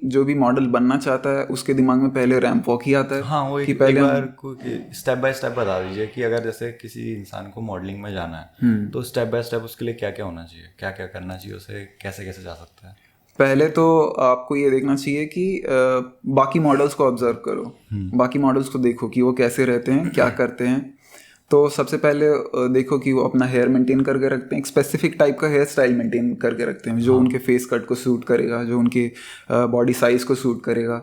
जो भी मॉडल बनना चाहता है उसके दिमाग में पहले रैंप वॉक ही आता है। हाँ, वो कि एक पहले बार स्टेप बाय स्टेप बता दीजिए कि अगर जैसे किसी इंसान को मॉडलिंग में जाना है तो स्टेप बाय स्टेप उसके लिए क्या क्या होना चाहिए, क्या क्या करना चाहिए, उसे कैसे कैसे जा सकता है। पहले तो आपको ये देखना चाहिए कि बाकी मॉडल्स को ऑब्जर्व करो, बाकी मॉडल्स को देखो कि वो कैसे रहते हैं, क्या करते हैं। तो सबसे पहले देखो कि वो अपना हेयर मेंटेन करके रखते हैं, एक स्पेसिफिक टाइप का हेयर स्टाइल मेंटेन करके रखते हैं जो उनके फेस कट को सूट करेगा, जो उनके बॉडी साइज को सूट करेगा।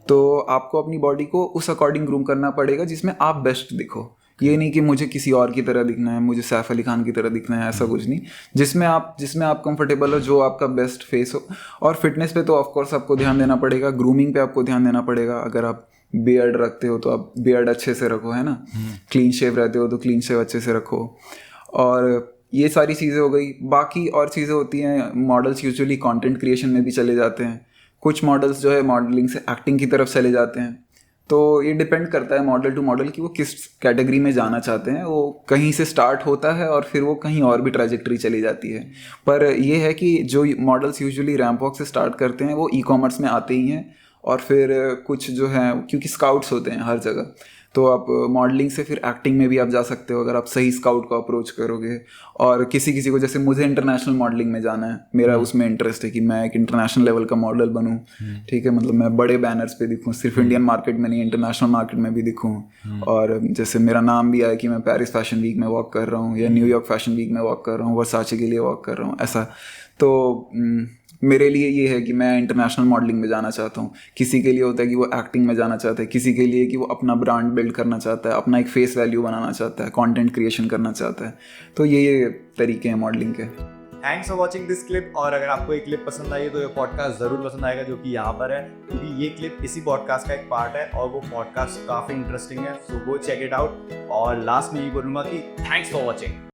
तो आपको अपनी बॉडी को उस अकॉर्डिंग ग्रूम करना पड़ेगा जिसमें आप बेस्ट दिखो। ये नहीं कि मुझे किसी और की तरह दिखना है, मुझे सैफ अली खान की तरह दिखना है, ऐसा कुछ नहीं। जिसमें आप कंफर्टेबल हो, जो आपका बेस्ट फेस हो। और फिटनेस पे तो ऑफ कोर्स आपको ध्यान देना पड़ेगा, ग्रूमिंग पे आपको ध्यान देना पड़ेगा। अगर आप बियर्ड रखते हो तो आप बियर्ड अच्छे से रखो, है ना। क्लीन शेव रहते हो तो क्लीन शेव अच्छे से रखो। और ये सारी चीज़ें हो गई। बाकी और चीज़ें होती हैं, मॉडल्स यूजुअली कंटेंट क्रिएशन में भी चले जाते हैं। कुछ मॉडल्स जो है मॉडलिंग से एक्टिंग की तरफ चले जाते हैं। तो ये डिपेंड करता है मॉडल टू मॉडल कि वो किस कैटेगरी में जाना चाहते हैं। वो कहीं से स्टार्ट होता है और फिर वो कहीं और भी ट्रैजेक्टरी चली जाती है। पर ये है कि जो मॉडल्स यूजुअली रैंप वॉक से स्टार्ट करते हैं वो ई कॉमर्स में आते ही हैं। और फिर कुछ जो हैं, क्योंकि स्काउट्स होते हैं हर जगह, तो आप मॉडलिंग से फिर एक्टिंग में भी आप जा सकते हो अगर आप सही स्काउट को अप्रोच करोगे। और किसी किसी को, जैसे मुझे इंटरनेशनल मॉडलिंग में जाना है, मेरा उसमें इंटरेस्ट है कि मैं एक इंटरनेशनल लेवल का मॉडल बनूं। ठीक है, मतलब मैं बड़े बैनर्स पे दिखूं, सिर्फ इंडियन मार्केट में नहीं, इंटरनेशनल मार्केट में भी दिखूं। और जैसे मेरा नाम भी आया कि मैं पेरिस फैशन वीक में वॉक कर रहा हूँ या न्यूयॉर्क फैशन वीक में वॉक कर रहा हूँ, वर्साचे के लिए वॉक कर रहा हूँ, ऐसा। तो मेरे लिए ये है कि मैं इंटरनेशनल मॉडलिंग में जाना चाहता हूँ। किसी के लिए होता है कि वो एक्टिंग में जाना चाहता है, किसी के लिए कि वो अपना ब्रांड बिल्ड करना चाहता है, अपना एक फेस वैल्यू बनाना चाहता है, कंटेंट क्रिएशन करना चाहता है। तो ये तरीके हैं मॉडलिंग के। Thanks for watching this clip. और अगर आपको एक क्लिप पसंद आई तो ये पॉडकास्ट जरूर पसंद आएगा, जो कि यहाँ पर है, क्योंकि ये क्लिप इसी पॉडकास्ट का एक पार्ट है और वो पॉडकास्ट काफी इंटरेस्टिंग है। सो गो चेक इट आउट। और लास्ट में ये बोलूंगा कि थैंक्स फॉर वॉचिंग।